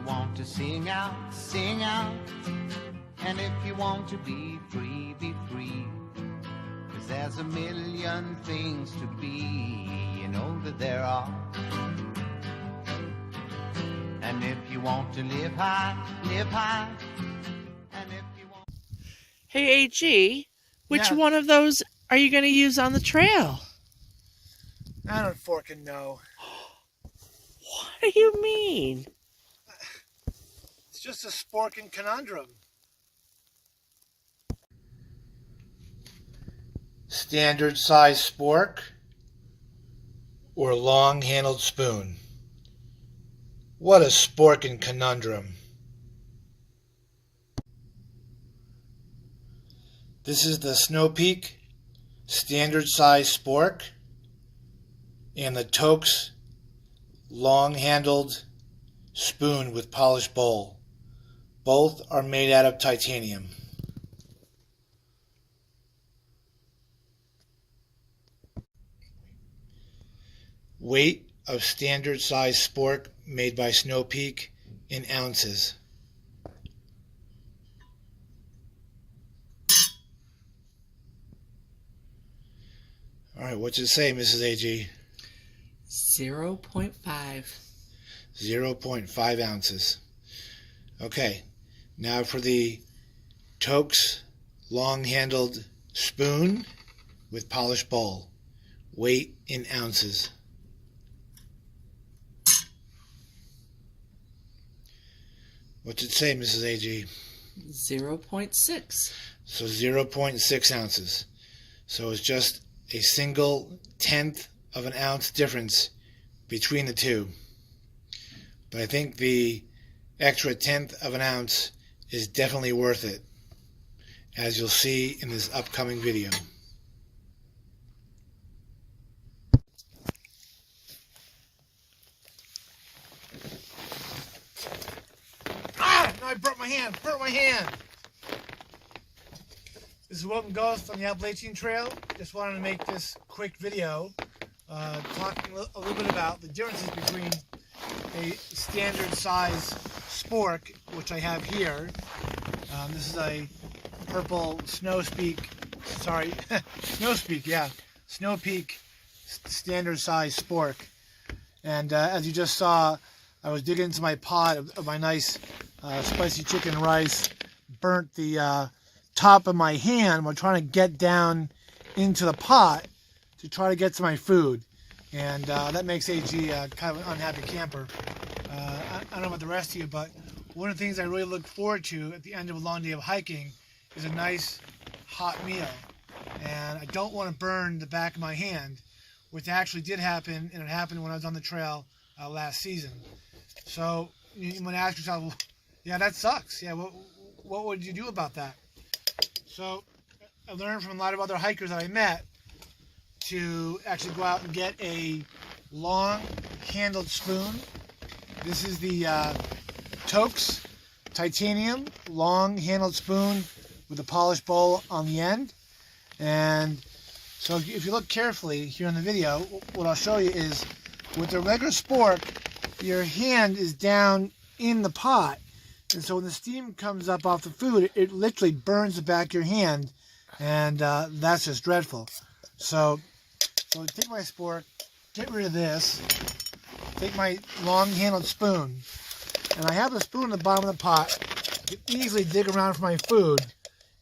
want to sing out, sing out. And if you want to be free, be free. 'Cause there's a million things to be, you know that there are. And if you want to live high, live high. And if you want... Hey, AG, which Yeah. one of those are you going to use on the trail? I don't forkin' know. What do you mean? It's just a Sporkin Conundrum. Standard size spork or long handled spoon? What a Sporkin Conundrum. This is the SnowPeak standard size spork and the Toaks long handled spoon with polished bowl. Both are made out of titanium. Weight of standard size spork made by SnowPeak in ounces. All right, what's it say, Mrs. AG? 0.5. 0.5 ounces. Okay, now for the Toaks long-handled spoon with polished bowl. Weight in ounces. What's it say, Mrs. AG? 0.6. So 0.6 ounces. So it's just a single tenth of an ounce difference between the two. But I think the extra tenth of an ounce is definitely worth it, as you'll see in this upcoming video. No, I burnt my hand! This is Awoken Ghost on the Appalachian Trail. Just wanted to make this quick video talking a little bit about the differences between a standard size spork, which I have here. This is a purple SnowPeak standard size spork. And as you just saw, I was digging into my pot of my nice spicy chicken rice, burnt the top of my hand while trying to get down into the pot to try to get to my food. And that makes AG kind of an unhappy camper. I don't know about the rest of you, but one of the things I really look forward to at the end of a long day of hiking is a nice hot meal. And I don't want to burn the back of my hand, which actually did happen, and it happened when I was on the trail last season. So you might ask yourself, well, yeah, that sucks. Yeah, what would you do about that? So I learned from a lot of other hikers that I met to actually go out and get a long-handled spoon. This is the Toaks titanium long-handled spoon with a polished bowl on the end. And so if you look carefully here in the video, what I'll show you is with the regular spork, your hand is down in the pot. And so when the steam comes up off the food, it literally burns the back of your hand. And that's just dreadful. So take my spork, get rid of this, take my long-handled spoon, and I have the spoon at the bottom of the pot. I can easily dig around for my food,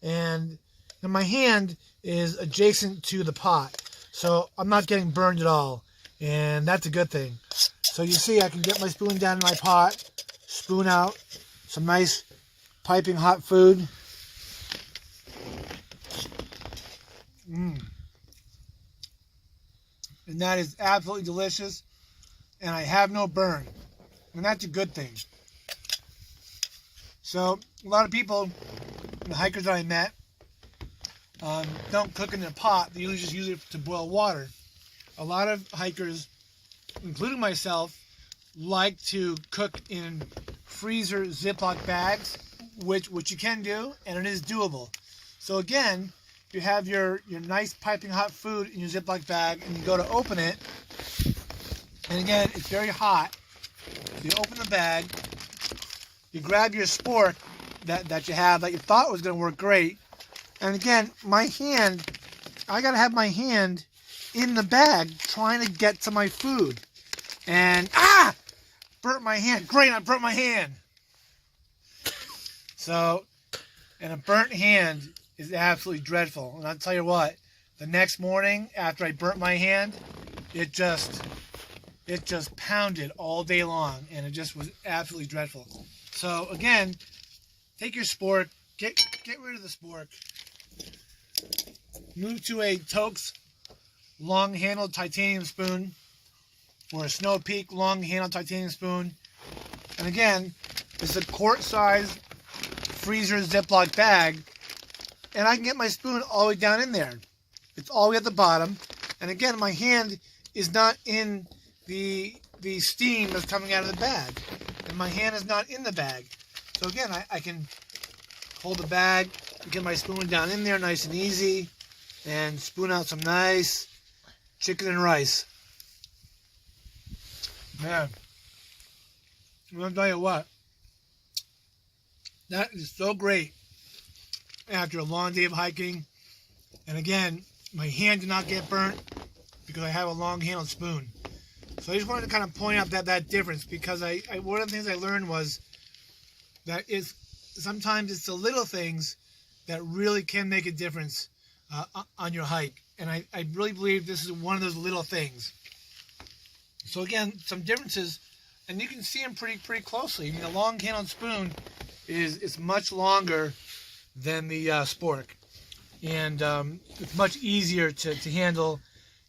and my hand is adjacent to the pot, so I'm not getting burned at all, and that's a good thing. So you see, I can get my spoon down in my pot, spoon out some nice piping hot food. And that is absolutely delicious, and I have no burn, and that's a good thing. So a lot of people, the hikers that I met, don't cook in a pot. They usually just use it to boil water. A lot of hikers, including myself, like to cook in freezer Ziploc bags, which you can do, and it is doable. So again, you have your nice piping hot food in your Ziploc bag, and you go to open it, and again, it's very hot. You open the bag, you grab your spork that you have that you thought was going to work great. And again, my hand, I got to have my hand in the bag trying to get to my food. And, burnt my hand. Great, I burnt my hand. So, and a burnt hand is absolutely dreadful. And I'll tell you what, the next morning after I burnt my hand, it just pounded all day long, and it just was absolutely dreadful. So again, take your spork, get rid of the spork, move to a Toaks long-handled titanium spoon or a SnowPeak long-handled titanium spoon. And again, it's a quart-size freezer Ziploc bag, and I can get my spoon all the way down in there. It's all the way at the bottom, and again, my hand is not in the steam that's coming out of the bag, and my hand is not in the bag. So again, I can hold the bag, get my spoon down in there nice and easy, and spoon out some nice chicken and rice. Man, I'm going to tell you what, that is so great after a long day of hiking. And again, my hand did not get burnt because I have a long-handled spoon. So I just wanted to kind of point out that difference, because I one of the things I learned was that sometimes it's the little things that really can make a difference on your hike. And I really believe this is one of those little things. So again, some differences, and you can see them pretty closely. I mean, a long-handled spoon is much longer than the Spork, and it's much easier to handle.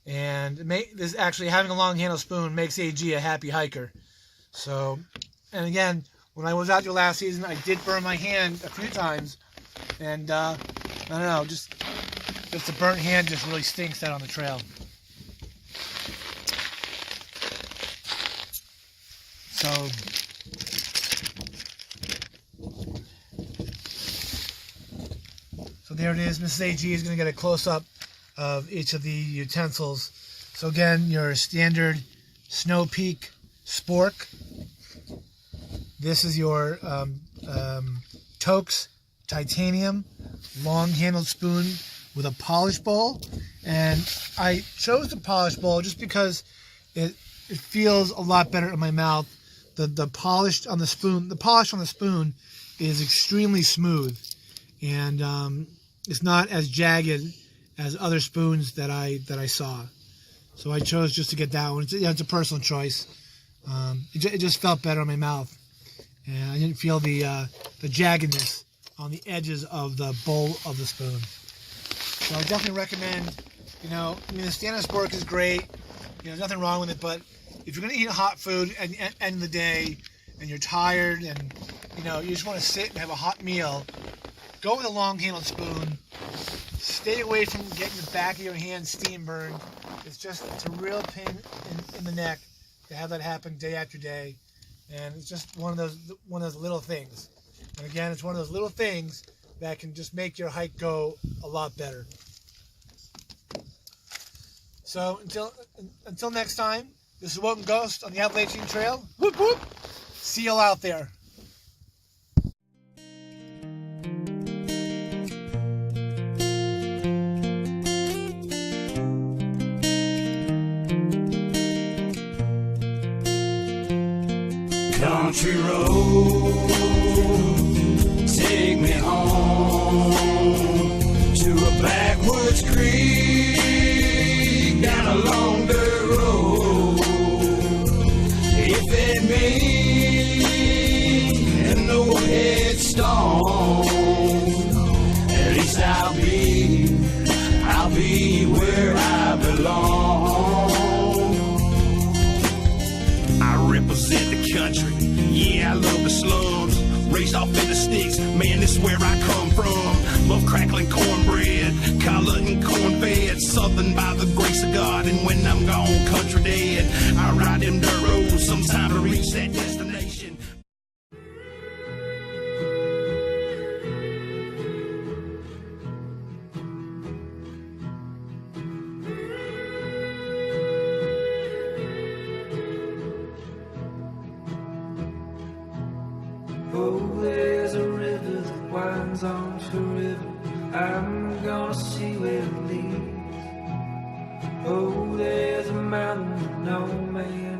And this actually, having a long-handled spoon makes AG a happy hiker. So, and again, when I was out there last season, I did burn my hand a few times, and I don't know, just the burnt hand just really stinks out on the trail. So there it is. Mrs. AG is going to get a close-up of each of the utensils. So again, your standard SnowPeak Spork. This is your Toaks titanium long-handled spoon with a polish bowl. And I chose the polish bowl just because it feels a lot better in my mouth. The polish on the spoon is extremely smooth, and it's not as jagged as other spoons that I saw. So I chose just to get that one. It's a personal choice. It just felt better in my mouth, and I didn't feel the jaggedness on the edges of the bowl of the spoon. So I definitely recommend. The standard Spork is great. There's nothing wrong with it, but if you're going to eat hot food at the end of the day and you're tired and you just want to sit and have a hot meal, go with a long-handled spoon. Stay away from getting the back of your hand steam burned. It's a real pain in the neck to have that happen day after day, and it's just one of those little things. And again, it's one of those little things that can just make your hike go a lot better. So until next time, this is Awoken Ghost on the Appalachian Trail. Whoop whoop! See y'all out there. Country road, take me home to a backwoods creek down a long dirt road. If it means no headstone, at least I'll be where I belong. I represent the country, yeah, I love the slums. Raised off in the sticks, man, this is where I come from. Love crackling cornbread, collar and corn fed. Southern by the grace of God, and when I'm gone, country dead. I ride them dirt roads sometime to reach that destination. Oh, there's a river that winds on forever. I'm gonna see where it leads. Oh, there's a mountain that no man